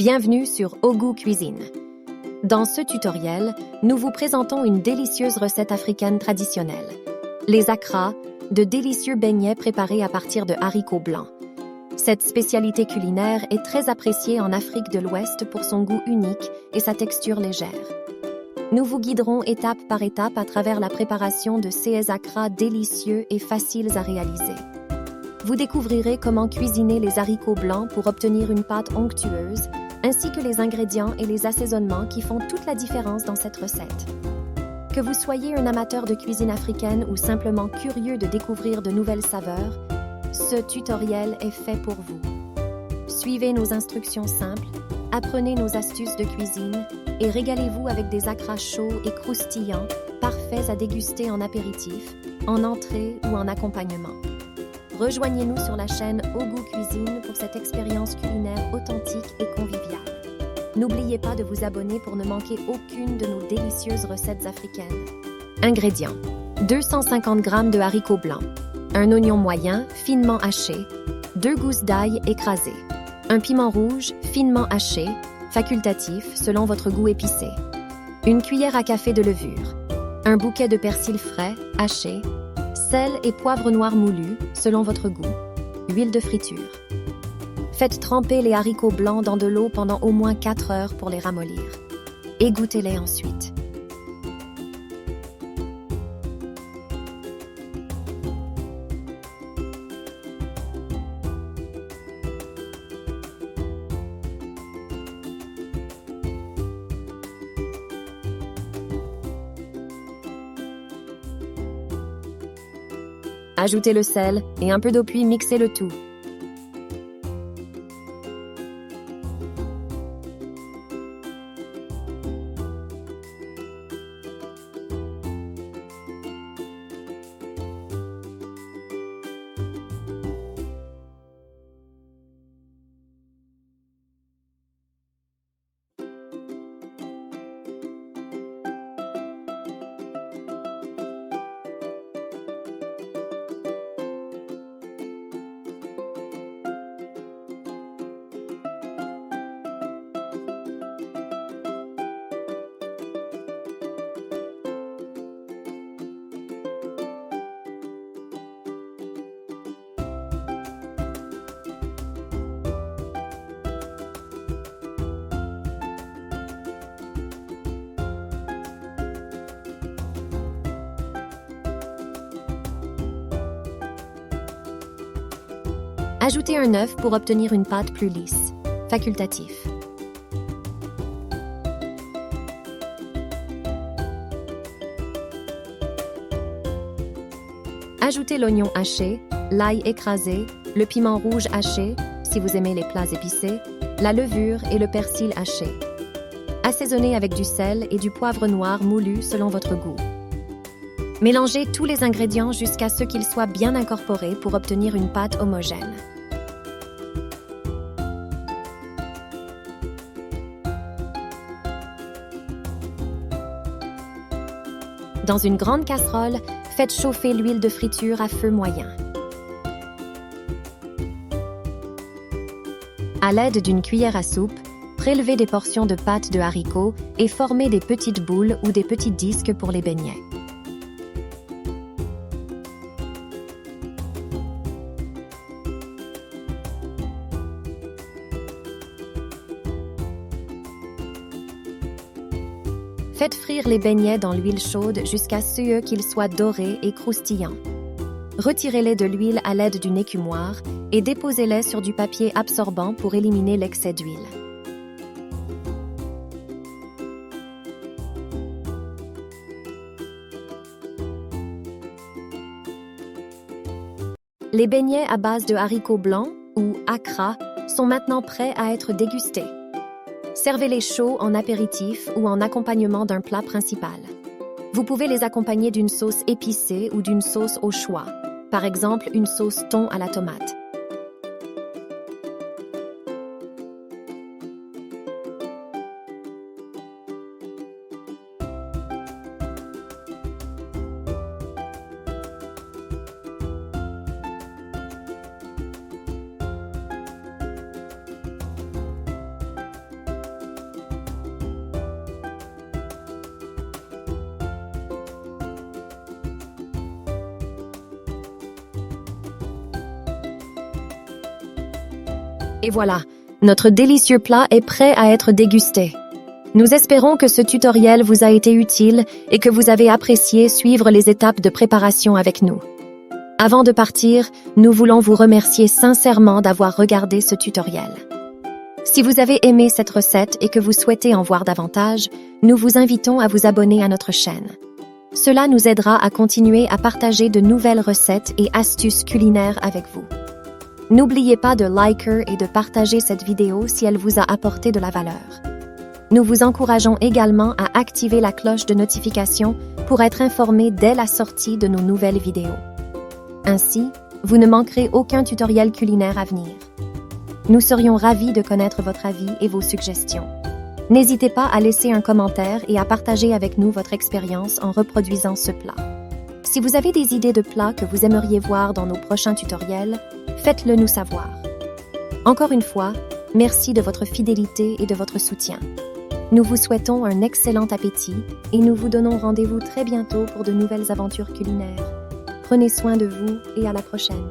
Bienvenue sur Ogou Cuisine. Dans ce tutoriel, nous vous présentons une délicieuse recette africaine traditionnelle. Les akra, de délicieux beignets préparés à partir de haricots blancs. Cette spécialité culinaire est très appréciée en Afrique de l'Ouest pour son goût unique et sa texture légère. Nous vous guiderons étape par étape à travers la préparation de ces akra délicieux et faciles à réaliser. Vous découvrirez comment cuisiner les haricots blancs pour obtenir une pâte onctueuse, ainsi que les ingrédients et les assaisonnements qui font toute la différence dans cette recette. Que vous soyez un amateur de cuisine africaine ou simplement curieux de découvrir de nouvelles saveurs, ce tutoriel est fait pour vous. Suivez nos instructions simples, apprenez nos astuces de cuisine et régalez-vous avec des akras chauds et croustillants, parfaits à déguster en apéritif, en entrée ou en accompagnement. Rejoignez-nous sur la chaîne Ogou Cuisine pour cette expérience culinaire authentique et conviviale. N'oubliez pas de vous abonner pour ne manquer aucune de nos délicieuses recettes africaines. Ingrédients: 250 g de haricots blancs, un oignon moyen finement haché, 2 gousses d'ail écrasées, un piment rouge finement haché, facultatif selon votre goût épicé, une cuillère à café de levure, un bouquet de persil frais haché, sel et poivre noir moulu, selon votre goût, huile de friture. Faites tremper les haricots blancs dans de l'eau pendant au moins 4 heures pour les ramollir. Égouttez-les ensuite. Ajoutez le sel et un peu d'eau puis mixez le tout. Ajoutez un œuf pour obtenir une pâte plus lisse. Facultatif. Ajoutez l'oignon haché, l'ail écrasé, le piment rouge haché, si vous aimez les plats épicés, la levure et le persil haché. Assaisonnez avec du sel et du poivre noir moulu selon votre goût. Mélangez tous les ingrédients jusqu'à ce qu'ils soient bien incorporés pour obtenir une pâte homogène. Dans une grande casserole, faites chauffer l'huile de friture à feu moyen. À l'aide d'une cuillère à soupe, prélevez des portions de pâte de haricots et formez des petites boules ou des petits disques pour les beignets. Faites frire les beignets dans l'huile chaude jusqu'à ce qu'ils soient dorés et croustillants. Retirez-les de l'huile à l'aide d'une écumoire et déposez-les sur du papier absorbant pour éliminer l'excès d'huile. Les beignets à base de haricots blancs, ou akra, sont maintenant prêts à être dégustés. Servez-les chauds en apéritif ou en accompagnement d'un plat principal. Vous pouvez les accompagner d'une sauce épicée ou d'une sauce au choix, par exemple une sauce thon à la tomate. Et voilà, notre délicieux plat est prêt à être dégusté. Nous espérons que ce tutoriel vous a été utile et que vous avez apprécié suivre les étapes de préparation avec nous. Avant de partir, nous voulons vous remercier sincèrement d'avoir regardé ce tutoriel. Si vous avez aimé cette recette et que vous souhaitez en voir davantage, nous vous invitons à vous abonner à notre chaîne. Cela nous aidera à continuer à partager de nouvelles recettes et astuces culinaires avec vous. N'oubliez pas de liker et de partager cette vidéo si elle vous a apporté de la valeur. Nous vous encourageons également à activer la cloche de notification pour être informé dès la sortie de nos nouvelles vidéos. Ainsi, vous ne manquerez aucun tutoriel culinaire à venir. Nous serions ravis de connaître votre avis et vos suggestions. N'hésitez pas à laisser un commentaire et à partager avec nous votre expérience en reproduisant ce plat. Si vous avez des idées de plats que vous aimeriez voir dans nos prochains tutoriels, faites-le nous savoir. Encore une fois, merci de votre fidélité et de votre soutien. Nous vous souhaitons un excellent appétit et nous vous donnons rendez-vous très bientôt pour de nouvelles aventures culinaires. Prenez soin de vous et à la prochaine.